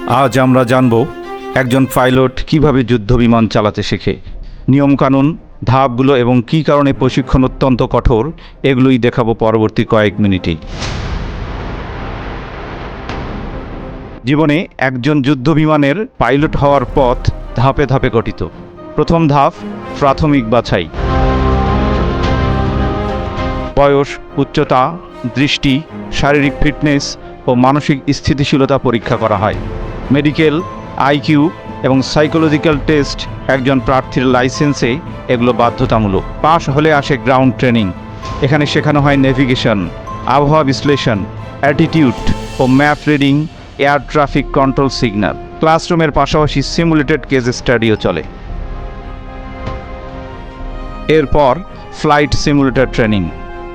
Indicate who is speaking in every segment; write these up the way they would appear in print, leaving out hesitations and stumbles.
Speaker 1: আজ আমরা জানব একজন পাইলট কিভাবে যুদ্ধবিমান চালাতে শেখে। নিয়মকানুন, ধাপগুলো এবং কী কারণে প্রশিক্ষণ অত্যন্ত কঠোর, এগুলোই দেখাবো পরবর্তী কয়েক মিনিটেই। জীবনে একজন যুদ্ধবিমানের পাইলট হওয়ার পথ ধাপে ধাপে গঠিত। প্রথম ধাপ প্রাথমিক বাছাই। বয়স, উচ্চতা, দৃষ্টি, শারীরিক ফিটনেস ও মানসিক স্থিতিশীলতা পরীক্ষা করা হয়। মেডিকেল, আইকিউ এবং সাইকোলজিক্যাল টেস্ট একজন প্রার্থীর লাইসেন্সে এগুলো বাধ্যতামূলক। পাশ হলে আসে গ্রাউন্ড ট্রেনিং। এখানে শেখানো হয় নেভিগেশন, আবহাওয়া বিশ্লেষণ, অ্যাটিটিউড ও map reading, air traffic control signal. ক্লাসরুমের পাশাপাশি সিমুলেটেড কেস স্টাডিও চলে। এরপর ফ্লাইট সিমুলেটর ট্রেনিং।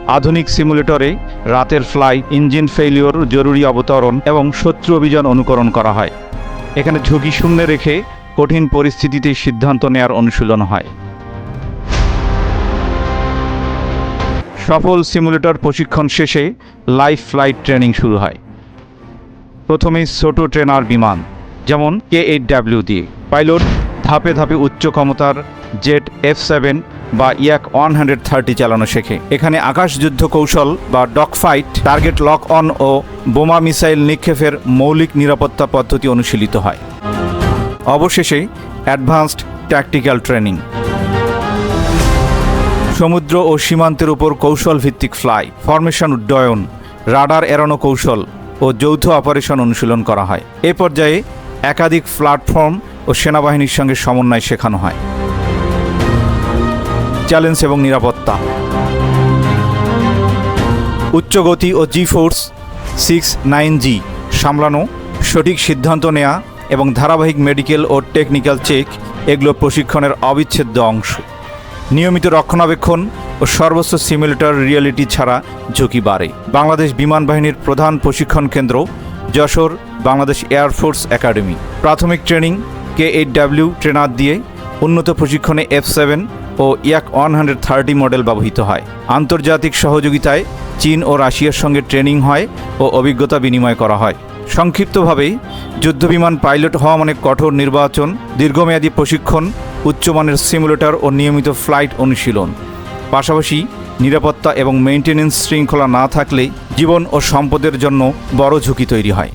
Speaker 1: আধুনিক সিমুলেটরে রাতের ফ্লাইট, ইঞ্জিন ফেইলিওর, জরুরি অবতরণ এবং শত্রু অভিযান অনুকরণ করা হয়। এখানে ঝুঁকি শূন্য রেখে কঠিন পরিস্থিতিতে সিদ্ধান্ত নেওয়ার অনুশীলন হয়। সফল সিমুলেটর প্রশিক্ষণ শেষে লাইভ ফ্লাইট ট্রেনিং শুরু হয়। প্রথমেই ছোট ট্রেনার বিমান, যেমন K-8W দিয়ে পাইলট ধাপে ধাপে উচ্চ ক্ষমতার জেট F-7 বা Yak-130 চালানো শেখে। এখানে আকাশযুদ্ধ কৌশল বা dog fight, target lock on ও বোমা মিসাইল নিক্ষেপের মৌলিক নিরাপত্তা পদ্ধতি অনুশীলিত হয়। অবশেষে অ্যাডভান্সড ট্যাকটিক্যাল ট্রেনিং। সমুদ্র ও সীমান্তের উপর কৌশল ভিত্তিক ফ্লাই, ফরমেশন উড্ডয়ন, রাডার এড়ানো কৌশল ও যৌথ অপারেশন অনুশীলন করা হয়। এ পর্যায়ে একাধিক প্ল্যাটফর্ম ও সেনাবাহিনীর সঙ্গে সমন্বয় শেখানো হয়। চ্যালেঞ্জ এবং নিরাপত্তা। উচ্চ গতি ও জি-ফোর্স 6-9G সামলানো, সঠিক সিদ্ধান্ত নেওয়া এবং ধারাবাহিক মেডিকেল ও টেকনিক্যাল চেক এগুলো প্রশিক্ষণের অবিচ্ছেদ্য অংশ। নিয়মিত রক্ষণাবেক্ষণ ও সর্বোচ্চ সিমুলেটর রিয়েলিটি ছাড়া ঝুঁকি বাড়ে। বাংলাদেশ বিমান বাহিনীর প্রধান প্রশিক্ষণ কেন্দ্র যশোর বাংলাদেশ এয়ারফোর্স একাডেমি। প্রাথমিক ট্রেনিং K-8W ট্রেনার দিয়ে, উন্নত প্রশিক্ষণে F-7 ও Yak-130 মডেল ব্যবহৃত হয়। আন্তর্জাতিক সহযোগিতায় চীন ও রাশিয়ার সঙ্গে ট্রেনিং হয় ও অভিজ্ঞতা বিনিময় করা হয়। সংক্ষিপ্তভাবে, যুদ্ধবিমান পাইলট হওয়া মানে কঠোর নির্বাচন, দীর্ঘমেয়াদী প্রশিক্ষণ, উচ্চমানের সিমুলেটর ও নিয়মিত ফ্লাইট অনুশীলন। পাশাপাশি নিরাপত্তা এবং মেইনটেনেন্স শৃঙ্খলা না থাকলে জীবন ও সম্পদের জন্য বড় ঝুঁকি তৈরি হয়।